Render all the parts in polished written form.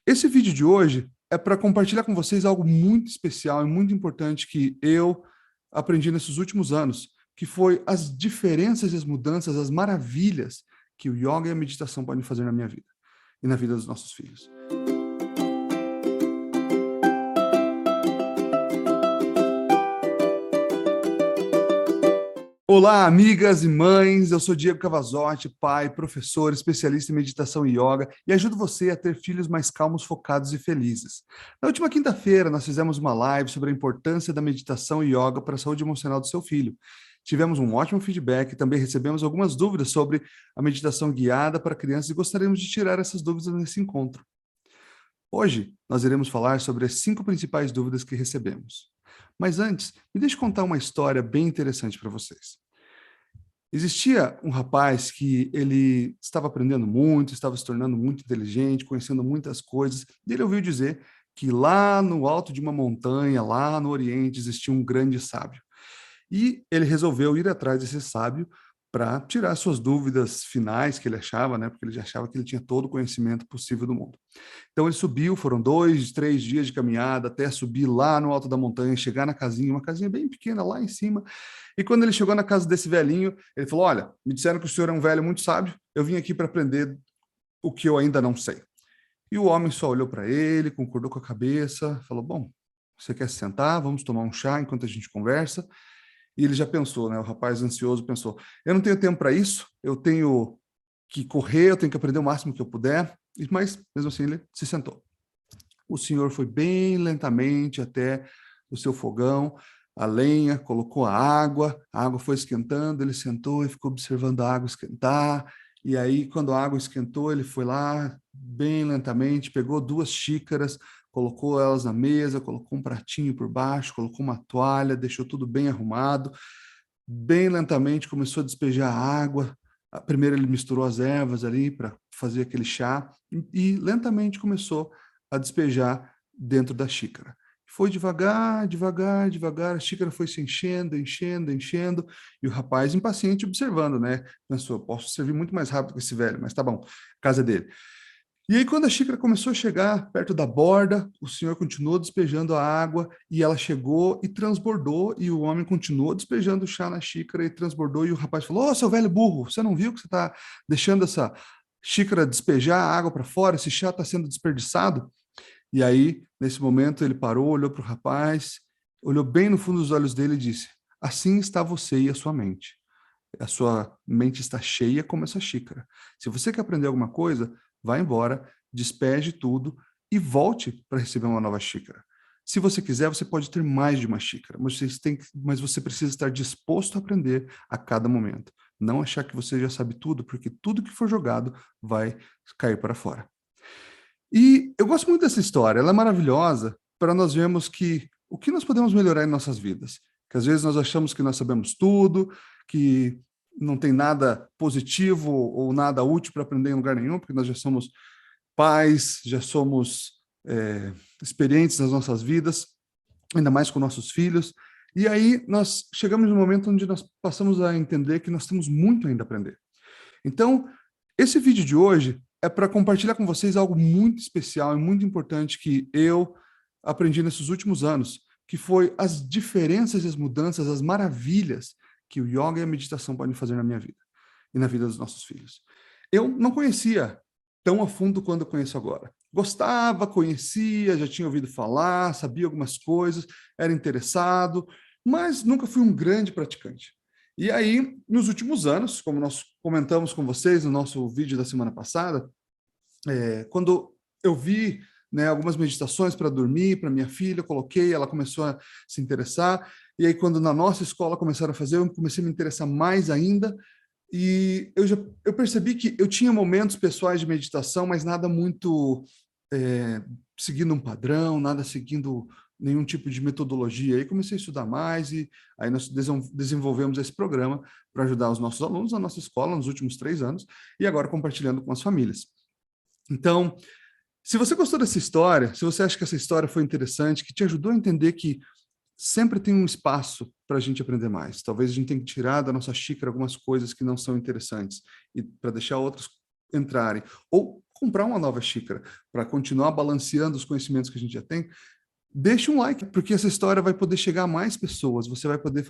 Esse vídeo de hoje é para compartilhar com vocês algo muito especial e muito importante que eu aprendi nesses últimos anos, que foi as diferenças e as mudanças, as maravilhas que o yoga e a meditação podem fazer na minha vida e na vida dos nossos filhos. Olá, amigas e mães, eu sou Diego Cavazotti, pai, professor, especialista em meditação e yoga e ajudo você a ter filhos mais calmos, focados e felizes. Na última quinta-feira, nós fizemos uma live sobre a importância da meditação e yoga para a saúde emocional do seu filho. Tivemos um ótimo feedback e também recebemos algumas dúvidas sobre a meditação guiada para crianças e gostaríamos de tirar essas dúvidas nesse encontro. Hoje, nós iremos falar sobre as 5 principais dúvidas que recebemos. Mas antes, me deixe contar uma história bem interessante para vocês. Existia um rapaz que ele estava aprendendo muito, estava se tornando muito inteligente, conhecendo muitas coisas, e ele ouviu dizer que lá no alto de uma montanha, lá no Oriente, existia um grande sábio. E ele resolveu ir atrás desse sábio para tirar suas dúvidas finais que ele achava, né? Porque ele já achava que ele tinha todo o conhecimento possível do mundo. Então ele subiu, foram 2, 3 dias de caminhada até subir lá no alto da montanha, chegar na casinha, uma casinha bem pequena lá em cima. E quando ele chegou na casa desse velhinho, ele falou: olha, me disseram que o senhor é um velho muito sábio, eu vim aqui para aprender o que eu ainda não sei. E o homem só olhou para ele, concordou com a cabeça, falou: bom, você quer se sentar? Vamos tomar um chá enquanto a gente conversa. E ele já pensou, né? O rapaz ansioso pensou: eu não tenho tempo para isso, eu tenho que correr, eu tenho que aprender o máximo que eu puder. Mas, mesmo assim, ele se sentou. O senhor foi bem lentamente até o seu fogão, a lenha, colocou a água foi esquentando, ele sentou e ficou observando a água esquentar. E aí, quando a água esquentou, ele foi lá, bem lentamente, pegou 2 xícaras, colocou elas na mesa, colocou um pratinho por baixo, colocou uma toalha, deixou tudo bem arrumado. Bem lentamente começou a despejar a água. Primeiro ele misturou as ervas ali para fazer aquele chá e lentamente começou a despejar dentro da xícara. Foi devagar, devagar, devagar, a xícara foi se enchendo, enchendo, enchendo, e o rapaz impaciente observando, né? Pensou: posso servir muito mais rápido que esse velho, mas tá bom, casa dele. E aí, quando a xícara começou a chegar perto da borda, o senhor continuou despejando a água e ela chegou e transbordou, e o homem continuou despejando o chá na xícara e transbordou, e o rapaz falou: ô, seu velho burro, você não viu que você está deixando essa xícara despejar a água para fora? Esse chá está sendo desperdiçado? E aí, nesse momento, ele parou, olhou para o rapaz, olhou bem no fundo dos olhos dele e disse: assim está você e a sua mente. A sua mente está cheia como essa xícara. Se você quer aprender alguma coisa, vá embora, despeje tudo e volte para receber uma nova xícara. Se você quiser, você pode ter mais de uma xícara, mas você precisa estar disposto a aprender a cada momento. Não achar que você já sabe tudo, porque tudo que for jogado vai cair para fora. E eu gosto muito dessa história, ela é maravilhosa para nós vermos que o que nós podemos melhorar em nossas vidas. Que às vezes nós achamos que nós sabemos tudo, que não tem nada positivo ou nada útil para aprender em lugar nenhum, porque nós já somos pais, já somos experientes nas nossas vidas, ainda mais com nossos filhos. E aí nós chegamos num momento onde nós passamos a entender que nós temos muito ainda a aprender. Então, esse vídeo de hoje é para compartilhar com vocês algo muito especial e muito importante que eu aprendi nesses últimos anos, que foi as diferenças e as mudanças, as maravilhas que o yoga e a meditação podem fazer na minha vida e na vida dos nossos filhos. Eu não conhecia tão a fundo quanto eu conheço agora. Gostava, conhecia, já tinha ouvido falar, sabia algumas coisas, era interessado, mas nunca fui um grande praticante. E aí, nos últimos anos, como nós comentamos com vocês no nosso vídeo da semana passada, quando eu vi, né, algumas meditações para dormir para minha filha, coloquei, ela começou a se interessar, e aí quando na nossa escola começaram a fazer, eu comecei a me interessar mais ainda, e eu percebi que eu tinha momentos pessoais de meditação, mas nada muito seguindo um padrão, nada seguindo nenhum tipo de metodologia. Aí comecei a estudar mais e aí nós desenvolvemos esse programa para ajudar os nossos alunos na nossa escola nos últimos 3 anos e agora compartilhando com as famílias. Então, se você gostou dessa história, se você acha que essa história foi interessante, que te ajudou a entender que sempre tem um espaço para a gente aprender mais. Talvez a gente tenha que tirar da nossa xícara algumas coisas que não são interessantes e para deixar outras entrarem. Ou comprar uma nova xícara, para continuar balanceando os conhecimentos que a gente já tem, deixa um like, porque essa história vai poder chegar a mais pessoas, você vai poder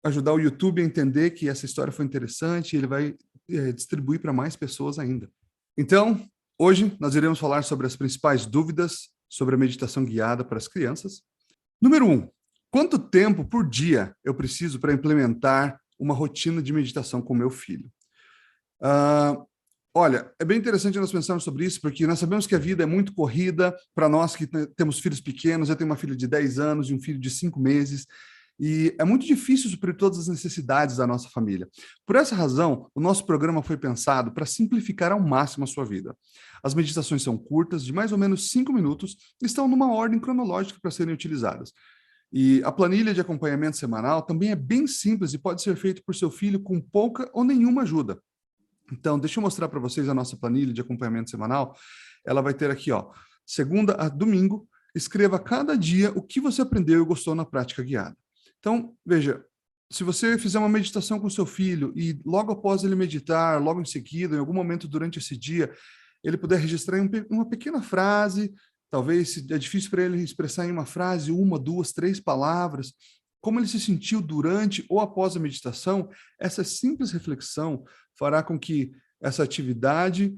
ajudar o YouTube a entender que essa história foi interessante e ele vai distribuir para mais pessoas ainda. Então, hoje nós iremos falar sobre as principais dúvidas sobre a meditação guiada para as crianças. Número 1. Quanto tempo por dia eu preciso para implementar uma rotina de meditação com meu filho? Olha, é bem interessante nós pensarmos sobre isso, porque nós sabemos que a vida é muito corrida para nós que temos filhos pequenos. Eu tenho uma filha de 10 anos e um filho de 5 meses, e é muito difícil suprir todas as necessidades da nossa família. Por essa razão, o nosso programa foi pensado para simplificar ao máximo a sua vida. As meditações são curtas, de mais ou menos 5 minutos, e estão numa ordem cronológica para serem utilizadas. E a planilha de acompanhamento semanal também é bem simples e pode ser feito por seu filho com pouca ou nenhuma ajuda. Então, deixa eu mostrar para vocês a nossa planilha de acompanhamento semanal. Ela vai ter aqui, ó, segunda a domingo, escreva cada dia o que você aprendeu e gostou na prática guiada. Então, veja, se você fizer uma meditação com seu filho e logo após ele meditar, logo em seguida, em algum momento durante esse dia, ele puder registrar uma pequena frase, talvez se é difícil para ele expressar em uma frase, 1, 2, 3 palavras, como ele se sentiu durante ou após a meditação, essa simples reflexão fará com que essa atividade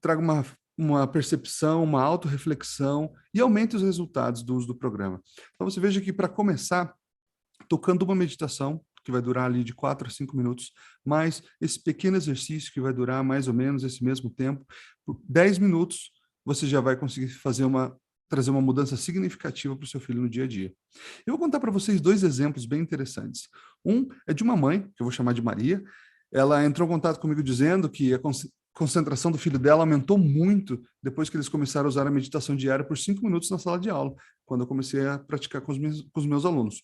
traga uma percepção, uma autorreflexão e aumente os resultados do uso do programa. Então você veja que, para começar, tocando uma meditação, que vai durar ali de 4 a 5 minutos, mais esse pequeno exercício que vai durar mais ou menos esse mesmo tempo, por 10 minutos, você já vai conseguir trazer uma mudança significativa para o seu filho no dia a dia. Eu vou contar para vocês 2 exemplos bem interessantes. Um é de uma mãe, que eu vou chamar de Maria. Ela entrou em contato comigo dizendo que a concentração do filho dela aumentou muito depois que eles começaram a usar a meditação diária por 5 minutos na sala de aula, quando eu comecei a praticar com os meus alunos.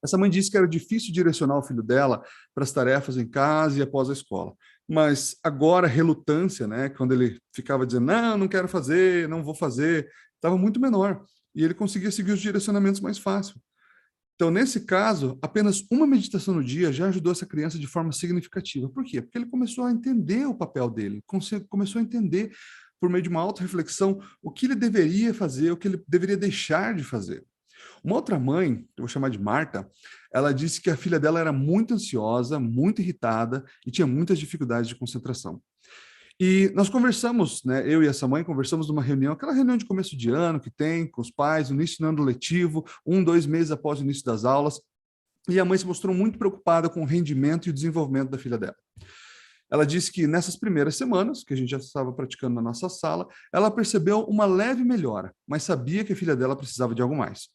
Essa mãe disse que era difícil direcionar o filho dela para as tarefas em casa e após a escola. Mas agora a relutância, né, quando ele ficava dizendo, não quero fazer, não vou fazer, estava muito menor. E ele conseguia seguir os direcionamentos mais fácil. Então, nesse caso, apenas uma meditação no dia já ajudou essa criança de forma significativa. Por quê? Porque ele começou a entender o papel dele, começou a entender, por meio de uma autorreflexão, o que ele deveria fazer, o que ele deveria deixar de fazer. Uma outra mãe, que eu vou chamar de Marta, ela disse que a filha dela era muito ansiosa, muito irritada e tinha muitas dificuldades de concentração. E nós conversamos, né, eu e essa mãe conversamos numa reunião, aquela reunião de começo de ano que tem com os pais, no início do ano letivo, 1, 2 meses após o início das aulas, e a mãe se mostrou muito preocupada com o rendimento e o desenvolvimento da filha dela. Ela disse que nessas primeiras semanas, que a gente já estava praticando na nossa sala, ela percebeu uma leve melhora, mas sabia que a filha dela precisava de algo mais.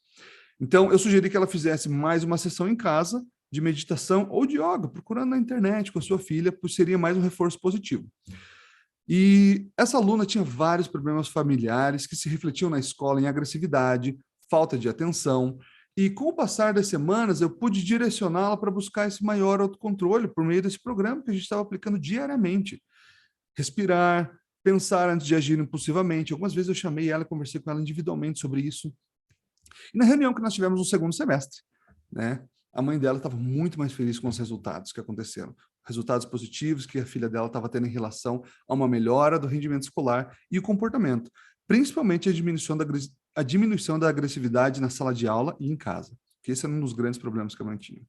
Então, eu sugeri que ela fizesse mais uma sessão em casa, de meditação ou de yoga, procurando na internet com a sua filha, pois seria mais um reforço positivo. E essa aluna tinha vários problemas familiares que se refletiam na escola em agressividade, falta de atenção, e com o passar das semanas eu pude direcioná-la para buscar esse maior autocontrole por meio desse programa que a gente estava aplicando diariamente. Respirar, pensar antes de agir impulsivamente. Algumas vezes eu chamei ela e conversei com ela individualmente sobre isso. E na reunião que nós tivemos no segundo semestre, né, a mãe dela estava muito mais feliz com os resultados que aconteceram. Resultados positivos que a filha dela estava tendo em relação a uma melhora do rendimento escolar e o comportamento, principalmente a diminuição da agressividade na sala de aula e em casa, que esse era um dos grandes problemas que a mãe tinha.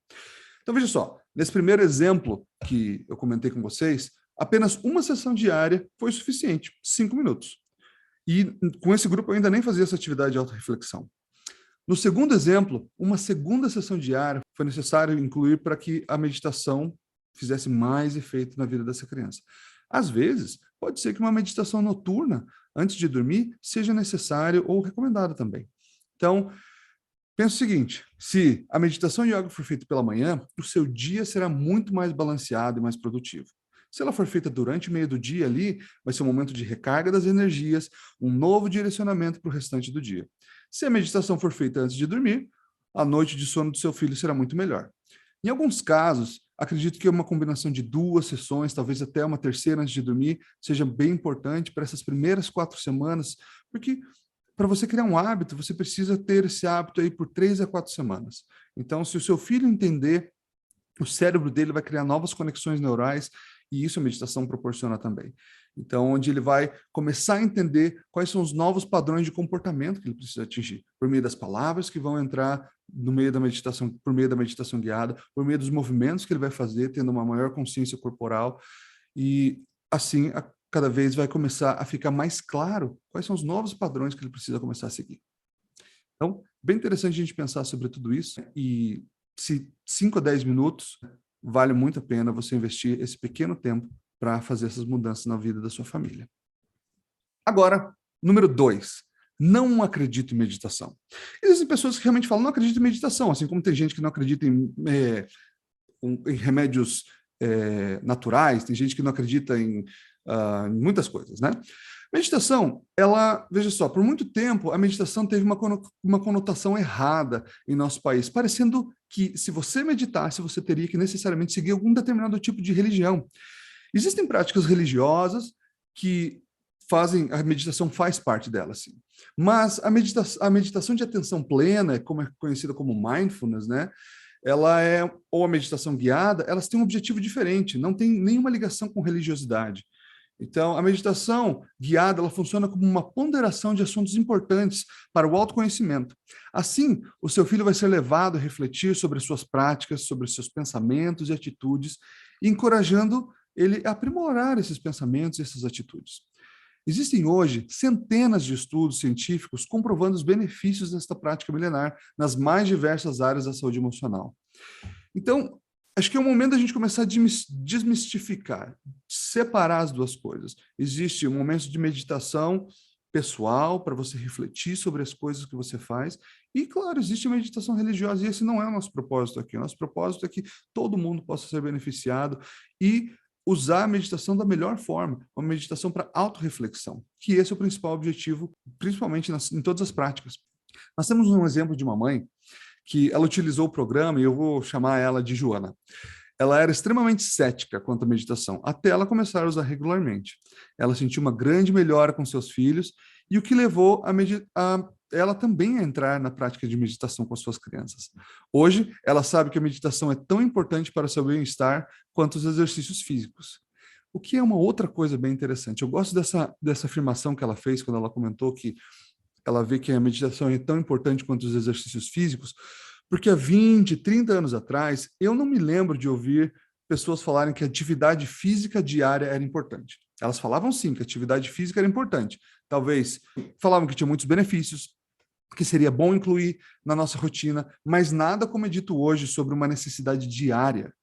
Então, veja só, nesse primeiro exemplo que eu comentei com vocês, apenas uma sessão diária foi suficiente, 5 minutos. E com esse grupo eu ainda nem fazia essa atividade de autorreflexão. No segundo exemplo, uma segunda sessão diária foi necessário incluir para que a meditação fizesse mais efeito na vida dessa criança. Às vezes, pode ser que uma meditação noturna, antes de dormir, seja necessário ou recomendada também. Então, pensa o seguinte, se a meditação yoga for feita pela manhã, o seu dia será muito mais balanceado e mais produtivo. Se ela for feita durante o meio do dia ali, vai ser um momento de recarga das energias, um novo direcionamento para o restante do dia. Se a meditação for feita antes de dormir, a noite de sono do seu filho será muito melhor. Em alguns casos, acredito que uma combinação de 2 sessões, talvez até uma terceira antes de dormir, seja bem importante para essas primeiras 4 semanas, porque para você criar um hábito, você precisa ter esse hábito aí por 3 a 4 semanas. Então, se o seu filho entender, o cérebro dele vai criar novas conexões neurais E isso a meditação proporciona também. Então, onde ele vai começar a entender quais são os novos padrões de comportamento que ele precisa atingir, por meio das palavras que vão entrar no meio da meditação, por meio da meditação guiada, por meio dos movimentos que ele vai fazer, tendo uma maior consciência corporal, e assim, cada vez vai começar a ficar mais claro quais são os novos padrões que ele precisa começar a seguir. Então, bem interessante a gente pensar sobre tudo isso, e se 5 a 10 minutos, vale muito a pena você investir esse pequeno tempo para fazer essas mudanças na vida da sua família. Agora, número 2, não acredito em meditação. Existem pessoas que realmente falam, não acredito em meditação, assim como tem gente que não acredita em remédios naturais, tem gente que não acredita em muitas coisas, né? Meditação, veja só, por muito tempo a meditação teve uma conotação errada em nosso país, parecendo que se você meditasse, você teria que necessariamente seguir algum determinado tipo de religião. Existem práticas religiosas que a meditação faz parte delas, sim. Mas a meditação de atenção plena, como é conhecida como mindfulness, né? Ou a meditação guiada, elas têm um objetivo diferente, não tem nenhuma ligação com religiosidade. Então, a meditação guiada, ela funciona como uma ponderação de assuntos importantes para o autoconhecimento. Assim, o seu filho vai ser levado a refletir sobre as suas práticas, sobre os seus pensamentos e atitudes, encorajando ele a aprimorar esses pensamentos e essas atitudes. Existem hoje centenas de estudos científicos comprovando os benefícios desta prática milenar nas mais diversas áreas da saúde emocional. Então, acho que é o momento da gente começar a desmistificar, separar as duas coisas. Existe um momento de meditação pessoal para você refletir sobre as coisas que você faz e, claro, existe a meditação religiosa e esse não é o nosso propósito aqui. O nosso propósito é que todo mundo possa ser beneficiado e usar a meditação da melhor forma, uma meditação para autorreflexão, que esse é o principal objetivo, principalmente em todas as práticas. Nós temos um exemplo de uma mãe que ela utilizou o programa, e eu vou chamar ela de Joana. Ela era extremamente cética quanto à meditação, até ela começar a usar regularmente. Ela sentiu uma grande melhora com seus filhos, e o que levou ela também a entrar na prática de meditação com as suas crianças. Hoje, ela sabe que a meditação é tão importante para o seu bem-estar quanto os exercícios físicos. O que é uma outra coisa bem interessante. Eu gosto dessa afirmação que ela fez quando ela comentou que ela vê que a meditação é tão importante quanto os exercícios físicos, porque há 20, 30 anos atrás, eu não me lembro de ouvir pessoas falarem que a atividade física diária era importante. Elas falavam sim que a atividade física era importante. Talvez falavam que tinha muitos benefícios, que seria bom incluir na nossa rotina, mas nada como é dito hoje sobre uma necessidade diária.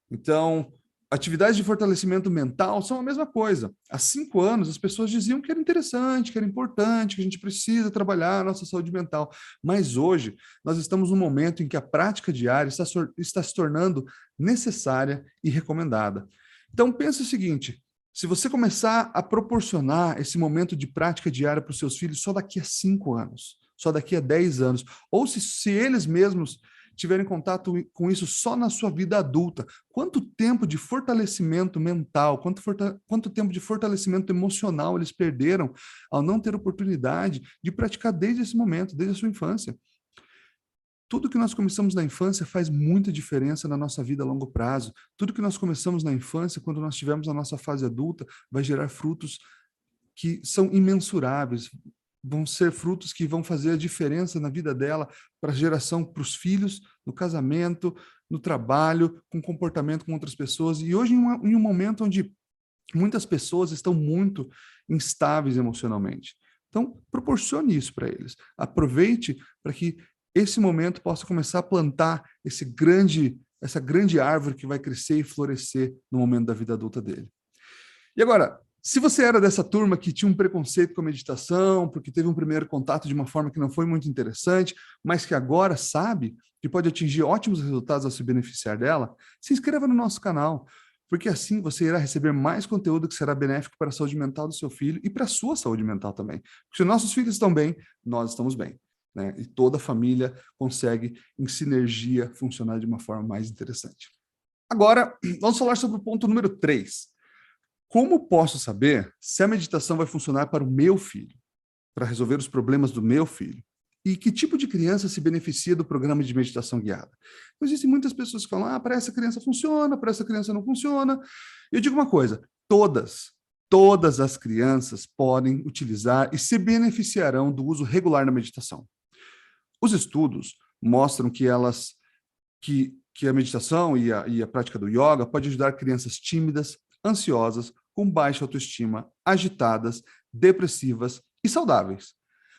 Então, atividades de fortalecimento mental são a mesma coisa. Há 5 anos, as pessoas diziam que era interessante, que era importante, que a gente precisa trabalhar a nossa saúde mental. Mas hoje, nós estamos num momento em que a prática diária está se tornando necessária e recomendada. Então, pense o seguinte, se você começar a proporcionar esse momento de prática diária para os seus filhos só daqui a 5 anos, só daqui a 10 anos, ou se eles mesmos tiverem contato com isso só na sua vida adulta, quanto tempo de fortalecimento mental, quanto tempo de fortalecimento emocional eles perderam ao não ter oportunidade de praticar desde esse momento, desde a sua infância. Tudo que nós começamos na infância faz muita diferença na nossa vida a longo prazo. Tudo que nós começamos na infância, quando nós estivermos na nossa fase adulta, vai gerar frutos que são imensuráveis, vão ser frutos que vão fazer a diferença na vida dela, para a geração, para os filhos, no casamento, no trabalho, com comportamento com outras pessoas. E hoje, em um momento onde muitas pessoas estão muito instáveis emocionalmente. Então, proporcione isso para eles. Aproveite para que esse momento possa começar a plantar essa grande árvore que vai crescer e florescer no momento da vida adulta dele. E agora, se você era dessa turma que tinha um preconceito com a meditação, porque teve um primeiro contato de uma forma que não foi muito interessante, mas que agora sabe que pode atingir ótimos resultados ao se beneficiar dela, se inscreva no nosso canal, porque assim você irá receber mais conteúdo que será benéfico para a saúde mental do seu filho e para a sua saúde mental também. Porque se nossos filhos estão bem, nós estamos bem, né? E toda a família consegue, em sinergia, funcionar de uma forma mais interessante. Agora, vamos falar sobre o ponto número 3. Como posso saber se a meditação vai funcionar para o meu filho, para resolver os problemas do meu filho? e que tipo de criança se beneficia do programa de meditação guiada. Então, existem muitas pessoas que falam, para essa criança funciona, para essa criança não funciona. Eu digo uma coisa, todas as crianças podem utilizar e se beneficiarão do uso regular da meditação. Os estudos mostram que que a meditação e a prática do yoga pode ajudar crianças tímidas, ansiosas, com baixa autoestima, agitadas, depressivas e saudáveis.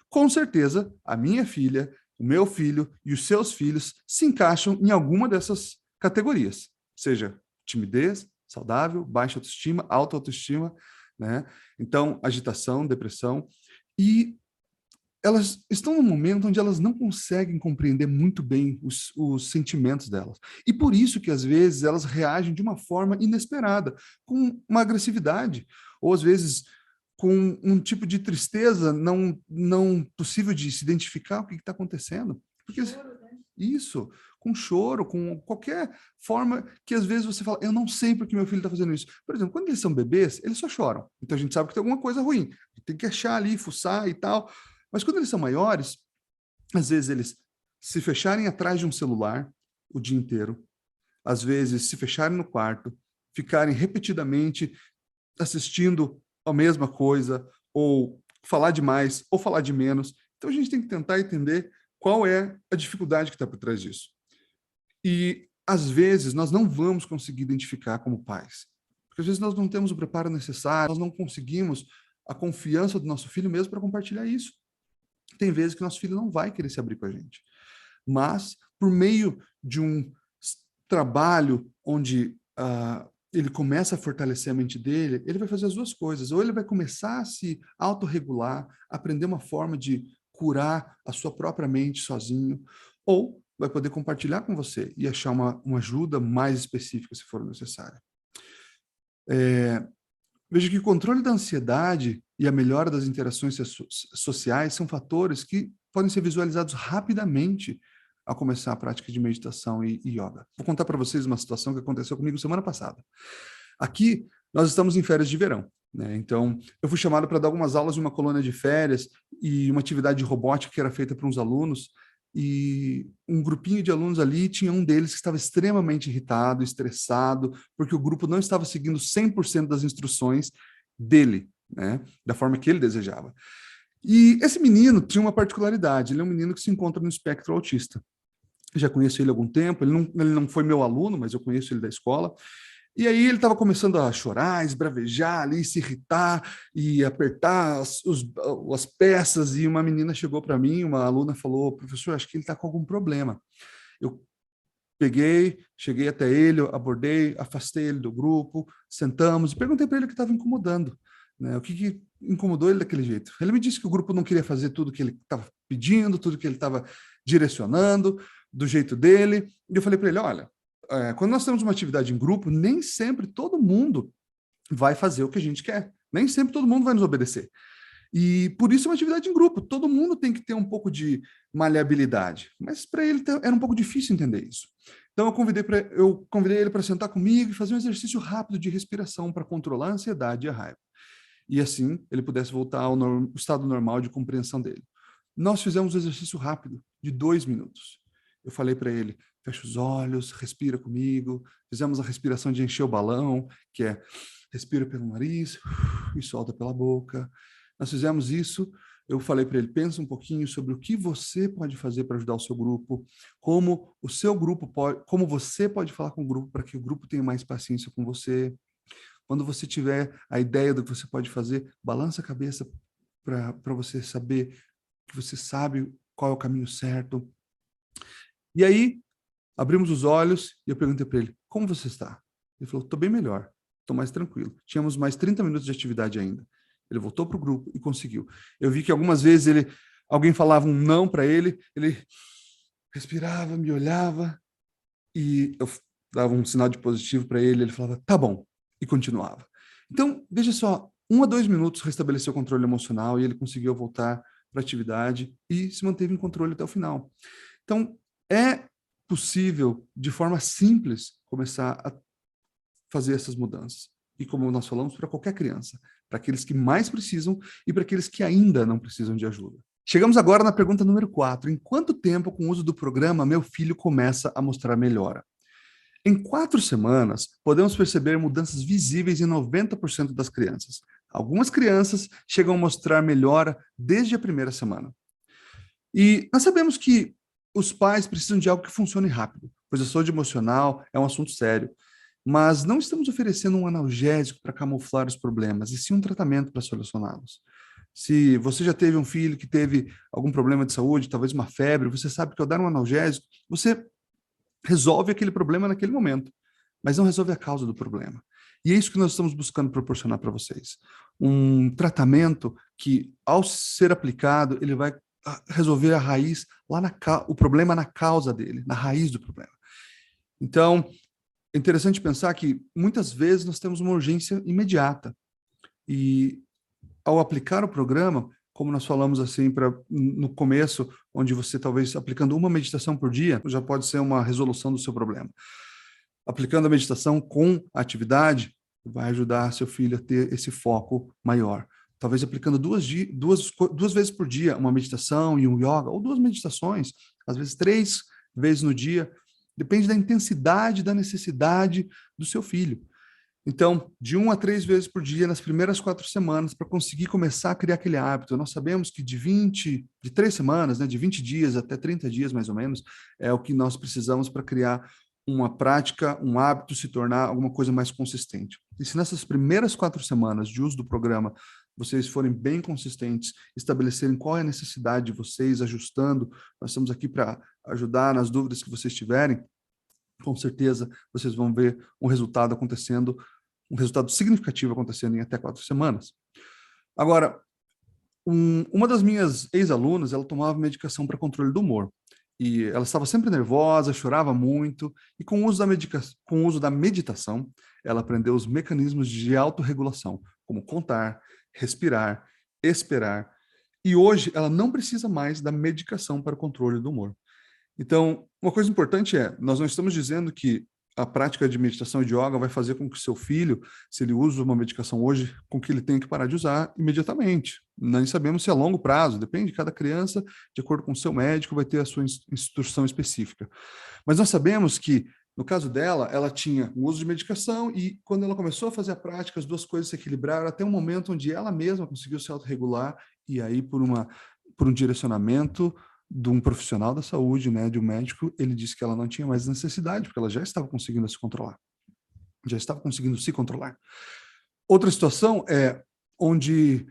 Com certeza, a minha filha, o meu filho e os seus filhos se encaixam em alguma dessas categorias, seja timidez, saudável, baixa autoestima, alta autoestima, né? Então, agitação, depressão, e elas estão num momento onde elas não conseguem compreender muito bem os sentimentos delas. E por isso que, às vezes, elas reagem de uma forma inesperada, com uma agressividade, ou às vezes com um tipo de tristeza não possível de se identificar o que está acontecendo. Porque isso, com choro, com qualquer forma que às vezes você fala, eu não sei porque meu filho está fazendo isso. Por exemplo, quando eles são bebês, eles só choram. Então a gente sabe que tem alguma coisa ruim. Tem que achar ali, fuçar e tal. Mas quando eles são maiores, às vezes eles se fecharem atrás de um celular o dia inteiro, às vezes se fecharem no quarto, ficarem repetidamente assistindo a mesma coisa, ou falar demais, ou falar de menos. Então a gente tem que tentar entender qual é a dificuldade que está por trás disso. E às vezes nós não vamos conseguir identificar como pais, porque às vezes nós não temos o preparo necessário, nós não conseguimos a confiança do nosso filho mesmo para compartilhar isso. Tem vezes que nosso filho não vai querer se abrir com a gente. Mas, por meio de um trabalho onde ele começa a fortalecer a mente dele, ele vai fazer as duas coisas. Ou ele vai começar a se autorregular, aprender uma forma de curar a sua própria mente sozinho, ou vai poder compartilhar com você e achar uma ajuda mais específica, se for necessária. Veja que o controle da ansiedade e a melhora das interações sociais são fatores que podem ser visualizados rapidamente ao começar a prática de meditação e yoga. Vou contar para vocês uma situação que aconteceu comigo semana passada. Aqui, nós estamos em férias de verão, né? Então, eu fui chamado para dar algumas aulas em uma colônia de férias e uma atividade de robótica que era feita para uns alunos, e um grupinho de alunos ali, tinha um deles que estava extremamente irritado, estressado, porque o grupo não estava seguindo 100% das instruções dele, né, da forma que ele desejava. E esse menino tinha uma particularidade, ele é um menino que se encontra no espectro autista. Eu já conheço ele há algum tempo, ele não foi meu aluno, mas eu conheço ele da escola. E aí ele estava começando a chorar, esbravejar ali, se irritar e apertar as peças, e uma menina chegou para mim, uma aluna falou, professor, acho que ele está com algum problema. Eu peguei, cheguei até ele, abordei, afastei ele do grupo, sentamos e perguntei para ele o que estava incomodando, né? O que incomodou ele daquele jeito. Ele me disse que o grupo não queria fazer tudo que ele estava pedindo, tudo que ele estava direcionando, do jeito dele. E eu falei para ele, olha, quando nós temos uma atividade em grupo, nem sempre todo mundo vai fazer o que a gente quer. Nem sempre todo mundo vai nos obedecer. E por isso é uma atividade em grupo. Todo mundo tem que ter um pouco de maleabilidade. Mas para ele era um pouco difícil entender isso. Então eu convidei ele para sentar comigo e fazer um exercício rápido de respiração para controlar a ansiedade e a raiva. E assim ele pudesse voltar ao estado normal de compreensão dele. Nós fizemos um exercício rápido de 2 minutos. Eu falei para ele, fecha os olhos, respira comigo. Fizemos a respiração de encher o balão, que é respira pelo nariz e solta pela boca. Nós fizemos isso. Eu falei para ele, pensa um pouquinho sobre o que você pode fazer para ajudar o seu grupo, como o seu grupo pode, como você pode falar com o grupo para que o grupo tenha mais paciência com você. Quando você tiver a ideia do que você pode fazer, balança a cabeça para você saber que você sabe qual é o caminho certo. E aí, abrimos os olhos e eu perguntei para ele, como você está? Ele falou, estou bem melhor, estou mais tranquilo. Tínhamos mais 30 minutos de atividade ainda. Ele voltou para o grupo e conseguiu. Eu vi que algumas vezes alguém falava um não para ele, ele respirava, me olhava e eu dava um sinal de positivo para ele, ele falava, tá bom, e continuava. Então, veja só, 1 a 2 minutos restabeleceu o controle emocional e ele conseguiu voltar para a atividade e se manteve em controle até o final. Então, é possível, de forma simples, começar a fazer essas mudanças. E como nós falamos, para qualquer criança, para aqueles que mais precisam e para aqueles que ainda não precisam de ajuda. Chegamos agora na pergunta número 4. Em quanto tempo, com o uso do programa, meu filho começa a mostrar melhora? Em 4 semanas, podemos perceber mudanças visíveis em 90% das crianças. Algumas crianças chegam a mostrar melhora desde a primeira semana. E nós sabemos que os pais precisam de algo que funcione rápido, pois a saúde emocional é um assunto sério. Mas não estamos oferecendo um analgésico para camuflar os problemas, e sim um tratamento para solucioná-los. Se você já teve um filho que teve algum problema de saúde, talvez uma febre, você sabe que ao dar um analgésico, você resolve aquele problema naquele momento, mas não resolve a causa do problema. E é isso que nós estamos buscando proporcionar para vocês. Um tratamento que, ao ser aplicado, ele vai resolver a raiz, o problema na causa dele, na raiz do problema. Então, é interessante pensar que, muitas vezes, nós temos uma urgência imediata. E, ao aplicar o programa, como nós falamos assim no começo, onde você talvez aplicando uma meditação por dia, já pode ser uma resolução do seu problema. Aplicando a meditação com a atividade, vai ajudar seu filho a ter esse foco maior. Talvez aplicando duas vezes por dia uma meditação e um yoga, ou 2 meditações, às vezes 3 vezes no dia, depende da intensidade, da necessidade do seu filho. Então, de 1 a 3 vezes por dia nas primeiras 4 semanas, para conseguir começar a criar aquele hábito. Nós sabemos que de 3 semanas, né, de 20 dias até 30 dias, mais ou menos, é o que nós precisamos para criar uma prática, um hábito, se tornar alguma coisa mais consistente. E se nessas primeiras 4 semanas de uso do programa, vocês forem bem consistentes, estabelecerem qual é a necessidade de vocês, ajustando, nós estamos aqui para ajudar nas dúvidas que vocês tiverem, com certeza vocês vão ver um resultado acontecendo, um resultado significativo acontecendo em até 4 semanas. Agora, uma das minhas ex-alunas, ela tomava medicação para controle do humor. E ela estava sempre nervosa, chorava muito, e com o uso da meditação, ela aprendeu os mecanismos de autorregulação, como contar, respirar, esperar, e hoje ela não precisa mais da medicação para o controle do humor. Então, uma coisa importante é, nós não estamos dizendo que a prática de meditação e de yoga vai fazer com que o seu filho, se ele usa uma medicação hoje, com que ele tenha que parar de usar imediatamente. Nem sabemos se é a longo prazo, depende de cada criança, de acordo com o seu médico, vai ter a sua instrução específica. Mas nós sabemos que, no caso dela, ela tinha o uso de medicação e, quando ela começou a fazer a prática, as duas coisas se equilibraram até um momento onde ela mesma conseguiu se autorregular e aí, por um direcionamento de um profissional da saúde, né, de um médico, ele disse que ela não tinha mais necessidade, porque ela já estava conseguindo se controlar. Já estava conseguindo se controlar. Outra situação é onde,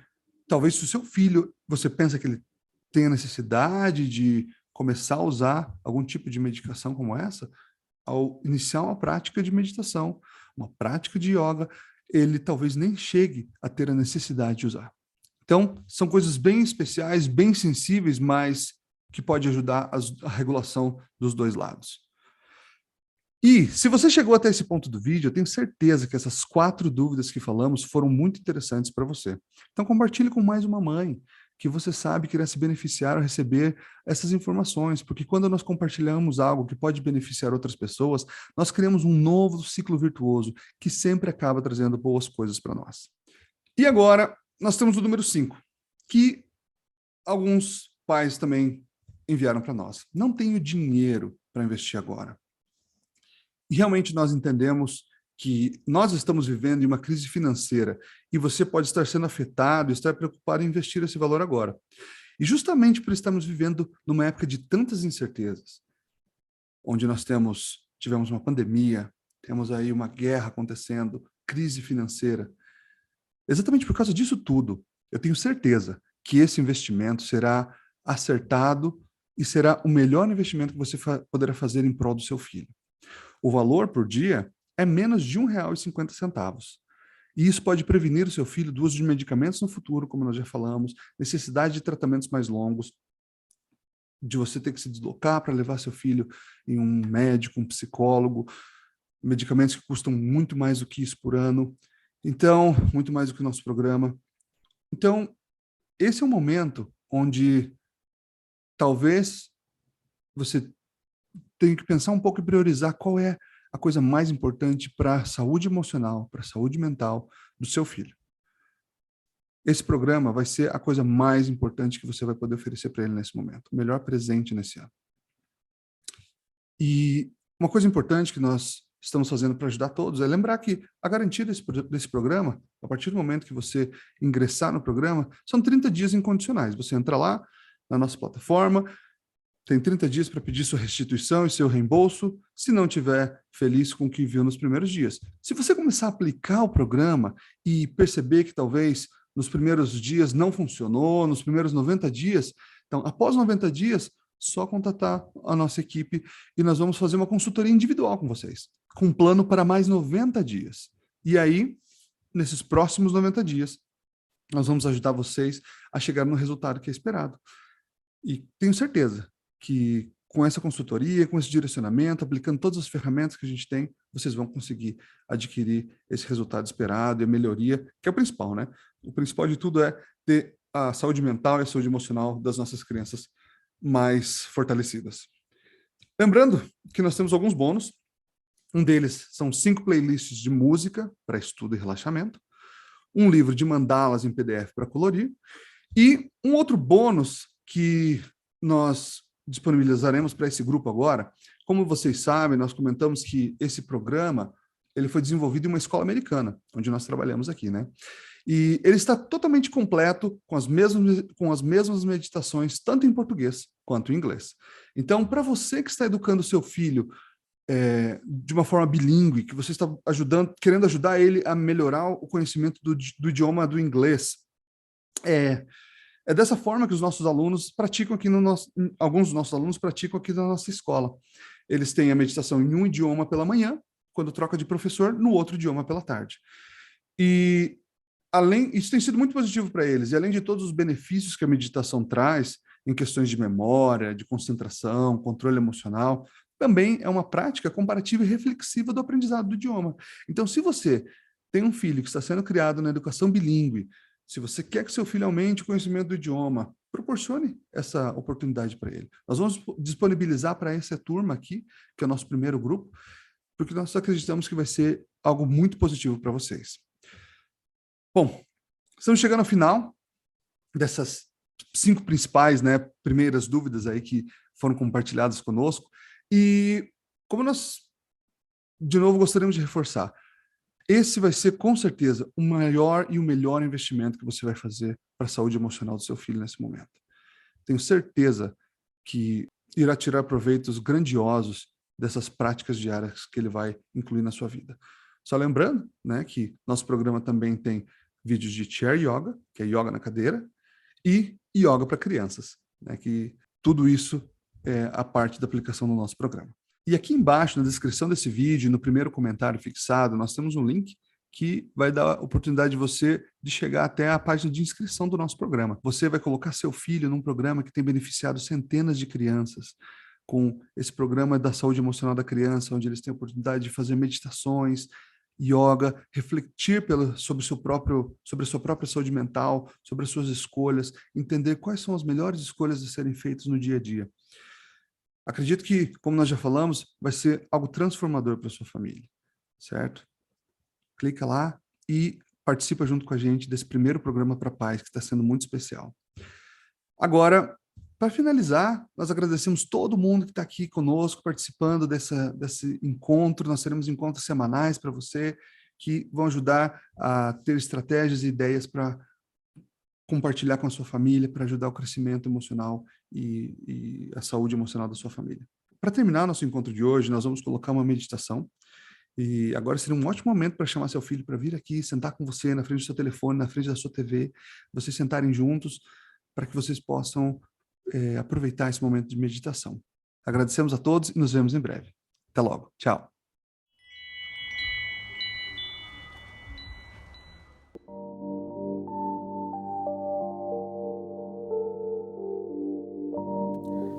talvez, se o seu filho, você pensa que ele tenha necessidade de começar a usar algum tipo de medicação como essa, ao iniciar uma prática de meditação, uma prática de yoga, ele talvez nem chegue a ter a necessidade de usar. Então, são coisas bem especiais, bem sensíveis, mas que pode ajudar a regulação dos dois lados. E, se você chegou até esse ponto do vídeo, eu tenho certeza que essas 4 dúvidas que falamos foram muito interessantes para você. Então, compartilhe com mais uma mãe que você sabe que irá se beneficiar ao receber essas informações, porque quando nós compartilhamos algo que pode beneficiar outras pessoas, nós criamos um novo ciclo virtuoso que sempre acaba trazendo boas coisas para nós. E agora, nós temos o número 5, que alguns pais também enviaram para nós. Não tenho dinheiro para investir agora. E realmente nós entendemos que nós estamos vivendo em uma crise financeira e você pode estar sendo afetado, estar preocupado em investir esse valor agora. E justamente por estarmos vivendo numa época de tantas incertezas, onde nós tivemos uma pandemia, temos aí uma guerra acontecendo, crise financeira, exatamente por causa disso tudo, eu tenho certeza que esse investimento será acertado e será o melhor investimento que você poderá fazer em prol do seu filho. O valor por dia é menos de R$ 1,50. E isso pode prevenir o seu filho do uso de medicamentos no futuro, como nós já falamos, necessidade de tratamentos mais longos, de você ter que se deslocar para levar seu filho em um médico, um psicólogo, medicamentos que custam muito mais do que isso por ano, então, muito mais do que o nosso programa. Então, esse é um momento onde talvez você tenha que pensar um pouco e priorizar qual é a coisa mais importante para a saúde emocional, para a saúde mental do seu filho. esse programa vai ser a coisa mais importante que você vai poder oferecer para ele nesse momento, o melhor presente nesse ano. E uma coisa importante que nós estamos fazendo para ajudar todos é lembrar que a garantia desse programa, a partir do momento que você ingressar no programa, são 30 dias incondicionais. Você entra lá na nossa plataforma, tem 30 dias para pedir sua restituição e seu reembolso, se não estiver feliz com o que viu nos primeiros dias. Se você começar a aplicar o programa e perceber que talvez nos primeiros dias não funcionou, nos primeiros 90 dias, então, após 90 dias, só contatar a nossa equipe e nós vamos fazer uma consultoria individual com vocês, com um plano para mais 90 dias. E aí, nesses próximos 90 dias, nós vamos ajudar vocês a chegar no resultado que é esperado. E tenho certeza que com essa consultoria, com esse direcionamento, aplicando todas as ferramentas que a gente tem, vocês vão conseguir adquirir esse resultado esperado e a melhoria, que é o principal, né? O principal de tudo é ter a saúde mental e a saúde emocional das nossas crianças mais fortalecidas. Lembrando que nós temos alguns bônus. Um deles são 5 playlists de música para estudo e relaxamento, um livro de mandalas em PDF para colorir e um outro bônus que nós disponibilizaremos para esse grupo agora. Como vocês sabem, nós comentamos que esse programa ele foi desenvolvido em uma escola americana, onde nós trabalhamos aqui, né? E ele está totalmente completo, com as mesmas meditações, tanto em português quanto em inglês. Então, para você que está educando o seu filho de uma forma bilíngue, que você está querendo ajudar ele a melhorar o conhecimento do idioma do inglês, é dessa forma que os nossos alunos praticam aqui alguns dos nossos alunos praticam aqui na nossa escola. Eles têm a meditação em um idioma pela manhã, quando troca de professor, no outro idioma pela tarde. E isso tem sido muito positivo para eles, e além de todos os benefícios que a meditação traz, em questões de memória, de concentração, controle emocional, também é uma prática comparativa e reflexiva do aprendizado do idioma. Então, se você tem um filho que está sendo criado na educação bilíngue, se você quer que seu filho aumente o conhecimento do idioma, proporcione essa oportunidade para ele. Nós vamos disponibilizar para essa turma aqui, que é o nosso primeiro grupo, porque nós acreditamos que vai ser algo muito positivo para vocês. Bom, estamos chegando ao final dessas 5 principais, né, primeiras dúvidas aí que foram compartilhadas conosco. E como nós, de novo, gostaríamos de reforçar, esse vai ser, com certeza, o maior e o melhor investimento que você vai fazer para a saúde emocional do seu filho nesse momento. Tenho certeza que irá tirar proveitos grandiosos dessas práticas diárias que ele vai incluir na sua vida. Só lembrando, né, que nosso programa também tem vídeos de chair yoga, que é yoga na cadeira, e yoga para crianças, né, que tudo isso é a parte da aplicação do nosso programa. E aqui embaixo, na descrição desse vídeo, no primeiro comentário fixado, nós temos um link que vai dar a oportunidade de você de chegar até a página de inscrição do nosso programa. Você vai colocar seu filho num programa que tem beneficiado centenas de crianças, com esse programa da saúde emocional da criança, onde eles têm a oportunidade de fazer meditações, yoga, refletir sobre a sua própria saúde mental, sobre as suas escolhas, entender quais são as melhores escolhas a serem feitas no dia a dia. Acredito que, como nós já falamos, vai ser algo transformador para a sua família, certo? Clica lá e participa junto com a gente desse primeiro programa para pais, que está sendo muito especial. Agora, para finalizar, nós agradecemos todo mundo que está aqui conosco, participando desse encontro. Nós teremos encontros semanais para você, que vão ajudar a ter estratégias e ideias para compartilhar com a sua família, para ajudar o crescimento emocional e a saúde emocional da sua família. Para terminar nosso encontro de hoje, nós vamos colocar uma meditação. E agora seria um ótimo momento para chamar seu filho para vir aqui, sentar com você na frente do seu telefone, na frente da sua TV, vocês sentarem juntos, para que vocês possam aproveitar esse momento de meditação. Agradecemos a todos e nos vemos em breve. Até logo. Tchau.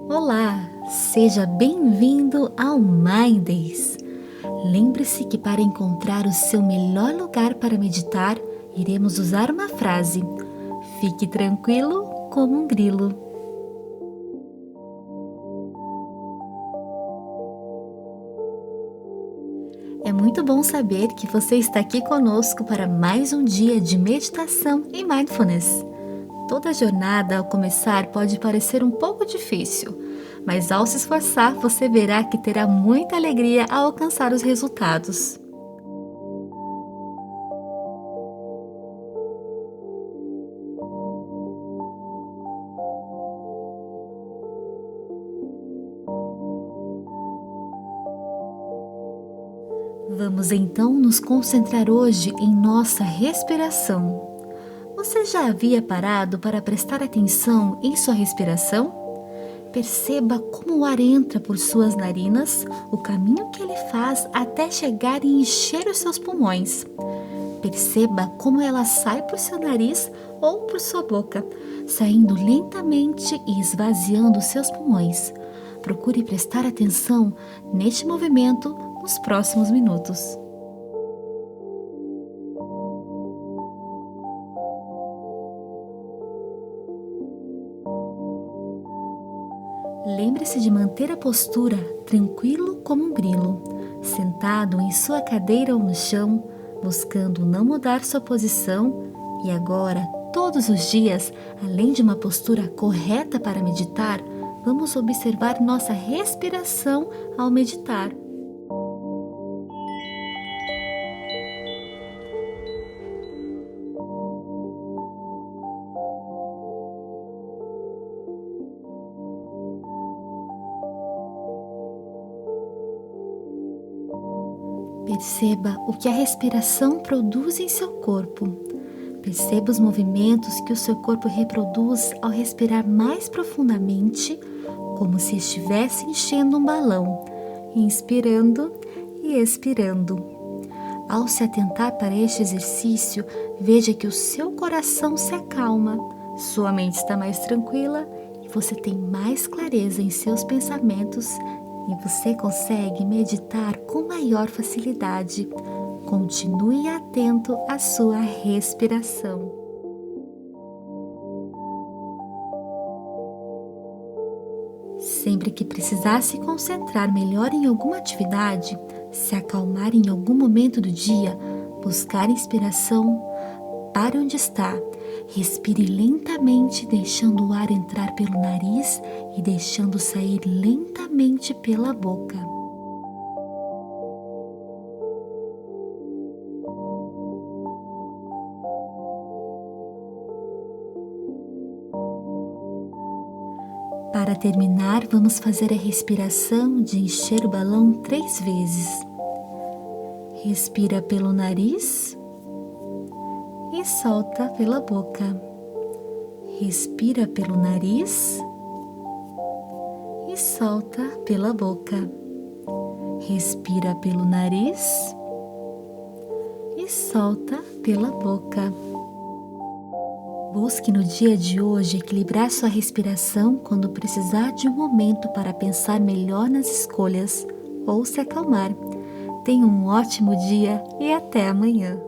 Olá, seja bem-vindo ao Minddays. Lembre-se que para encontrar o seu melhor lugar para meditar, iremos usar uma frase: fique tranquilo como um grilo. É muito bom saber que você está aqui conosco para mais um dia de meditação e mindfulness. Toda jornada ao começar pode parecer um pouco difícil, mas ao se esforçar você verá que terá muita alegria ao alcançar os resultados. Vamos então nos concentrar hoje em nossa respiração. Você já havia parado para prestar atenção em sua respiração? Perceba como o ar entra por suas narinas, o caminho que ele faz até chegar e encher os seus pulmões. Perceba como ela sai por seu nariz ou por sua boca, saindo lentamente e esvaziando os seus pulmões. Procure prestar atenção neste movimento nos próximos minutos. Lembre-se de manter a postura tranquilo como um grilo, sentado em sua cadeira ou no chão, buscando não mudar sua posição. E agora, todos os dias, além de uma postura correta para meditar, vamos observar nossa respiração ao meditar. Perceba o que a respiração produz em seu corpo. Perceba os movimentos que o seu corpo reproduz ao respirar mais profundamente, como se estivesse enchendo um balão, inspirando e expirando. Ao se atentar para este exercício, veja que o seu coração se acalma, sua mente está mais tranquila e você tem mais clareza em seus pensamentos e você consegue meditar com maior facilidade. Continue atento à sua respiração. Sempre que precisar se concentrar melhor em alguma atividade, se acalmar em algum momento do dia, buscar inspiração, pare onde está. Respire lentamente, deixando o ar entrar pelo nariz e deixando sair lentamente pela boca. Para terminar, vamos fazer a respiração de encher o balão 3 vezes. Respira pelo nariz e solta pela boca. Respira pelo nariz e solta pela boca. Respira pelo nariz e solta pela boca. Busque no dia de hoje equilibrar sua respiração quando precisar de um momento para pensar melhor nas escolhas ou se acalmar. Tenha um ótimo dia e até amanhã.